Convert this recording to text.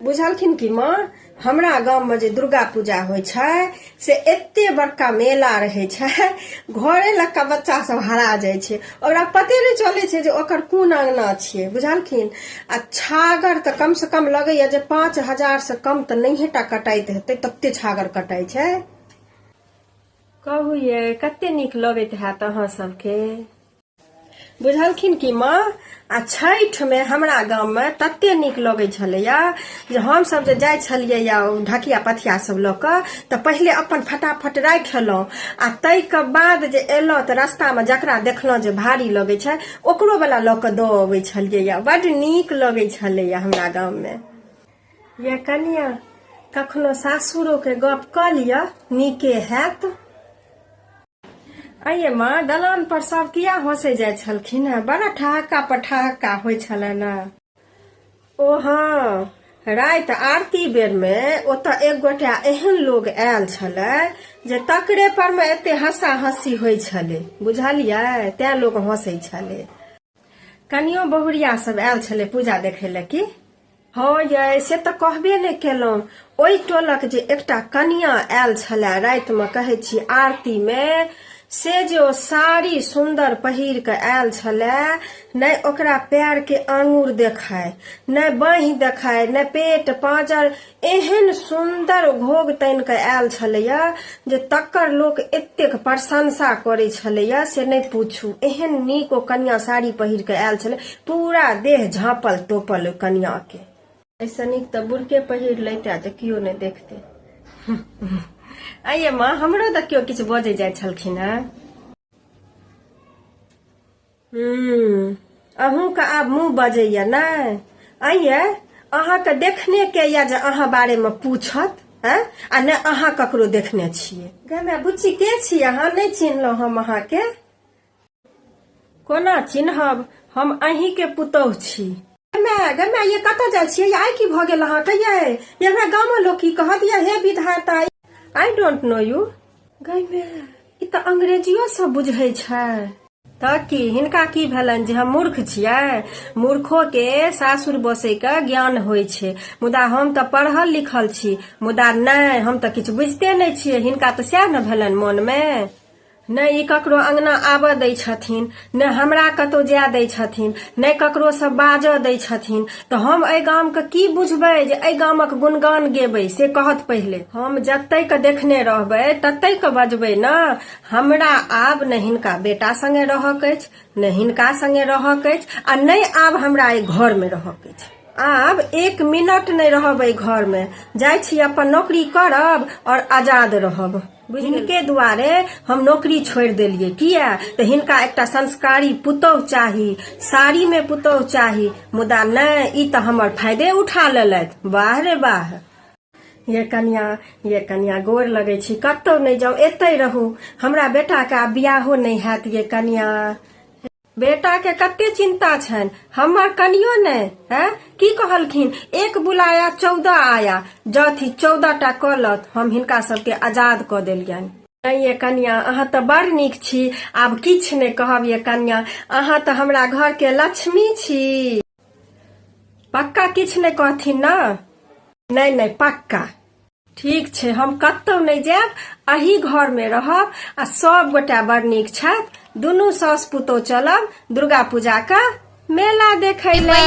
बुझलखिन कि माँ हमरा गांव में जे दुर्गा पूजा होय छै से एते बड़का मेला रहे छै, घरे लक्का बच्चा सब हरा जाय छै, ओकरा पते नहीं चले छै जे ओकर कोन अंगना छियै। बुझलखिन। आ छागर त कम से कम लगैया जे 5000 से कम त नहीं टा कटाइत हेतै, तत्ते छागर कटाई छै। कहू ये कते नीक लगैत हैत अहाँ सबके। बुझलखिन कि माँ आ छठ में हमरा गांव में तत्ते नीक लगे छलैया जे हम सब जे जाय छलियै या ढकिया पथिया सब ल क त पहिले अपन फटाफट राख लेलौं आ तै के बाद जे एलौं त रास्ता में जकरा देखलौं जे भारी लगे छै ओकरो वाला ल क द अबै छलियै या। बड नीक लगे छलैया हमरा गांव में। ये कनिया कखनो सासुरो के गप क लिया, नीके हैत। आइये माँ दलान पर सब किया हंसे जाय छलखिन है, बड़ा ठहाका पर ठहाका होय छलन। ओ हाँ, रात आरती बेर में ओत एक गोटा एहन लोग आयल छले जे तकरे पर में एते हंसा हंसी होय छले। बुझलियै, तै लोग हंसे छले। कनियो बहुरिया सब आयल छले पूजा देखे ले की। हाँ ये से त कहबे नहीं केलौं। ओई टोलक जे एकटा कनिया आयल छले रात में, कहे छी आरती में, से जो साड़ी सुंदर पहिर के आयल छले, नहीं ओकरा पैर के आंगुर देखाय, नहीं बाहि देखाय, नहीं पेट पांजर, एहन सुंदर घोग तन के आयल छलैया जे तकर लोक एतेक प्रशंसा करे छलैया से नहीं पूछू। एहन नीक ओ कन्या साड़ी पहिर के आयल छले, पूरा देह झाँपल तोपल कन्या के। ऐसा नीक त बुरके पहिर लैता त कियो नहीं देखते। आइये माँ हमरो त कियो किछ बजे जाय छलखिन है। अहूँ का आब मुँह बजैया नै। आइये अहाँ के देखने के या जे अहाँ बारे में पूछत है, आ ने अहाँ ककरो देखने छियै। गमे बुच्ची के छी अहाँ, नहीं चिन्हलौं हम अहाँ के। कोना चिन्हब, हम अहीं के पुतौह छी। गमे ये कतऽ जाय छियै, आइ की भ गेल अहाँ के ये हमरा गांव में लोग की कहत ये, हे विधाता आई डोंट नो यू। गमे ई त अंग्रेजियो सब बुझै छै त की हिनका की भेलन जे हम मूर्ख छियै। मूर्खों के सासुर बसे के ज्ञान होय छै, मुदा हम त पढ़ल लिखल छी, मुदा नहीं हम त किछ बुझते नहीं छियै। हिनका त सएह न भेलन मन में। नहीं ई ककरो अंगना आबऽ दै छथिन, ने हमरा कतौ जाय दै छथिन, ने ककरो से बाजऽ दै छथिन, तो हम एहि गाम के की बुझबै जे एहि गामक गुणगान गेबै। से कहत पहिले हम जतै के देखने रहबै ततै के बजबै न। हमरा आब ने हिनका बेटा संगे रहक अछि, ने हिनका संगे रहक अछि, आ नहीं आब हमरा एहि घर में रहक अछि। आब 1 मिनट नहीं रहब एहि घर में, जाय छी अपन नौकरी करब और आजाद रहब। हिनके दुआरे हम नौकरी छोड़ देलिए। किया तो हिनका एकटा संस्कारी पुतौह चाही, साड़ी में पुतौह चाही, मुदा नहीं ई त हमर फायदे उठा लेलैथ। वाह रे वाह। ये कन्या गोर लगे छी, कतौ नहीं जाऊ, एतै रहू। हमरा बेटा के बियाहो नहीं हैत ये कन्या। बेटा के कते चिंता छन, हमर कनियो ने है की कहलखिन, 1 बुलाया 14 आया, जथी 14 टा कलत हम हिनका सबके आजाद क देलियन। ये कन्या अहाँ त बड़ नीक छी, आब किछ नहीं कहब ये कन्या, अहाँ त हमरा घर के लक्ष्मी छी। पक्का किछ नहीं कहथिन न? नहीं पक्का। ठीक छै, हम कतौ नहीं जायब, अही घर में रहब आ सब गोटा बड़ नीक छथि। दुनू सास पुतौह चलब दुर्गा पूजा का मेला देखै ले।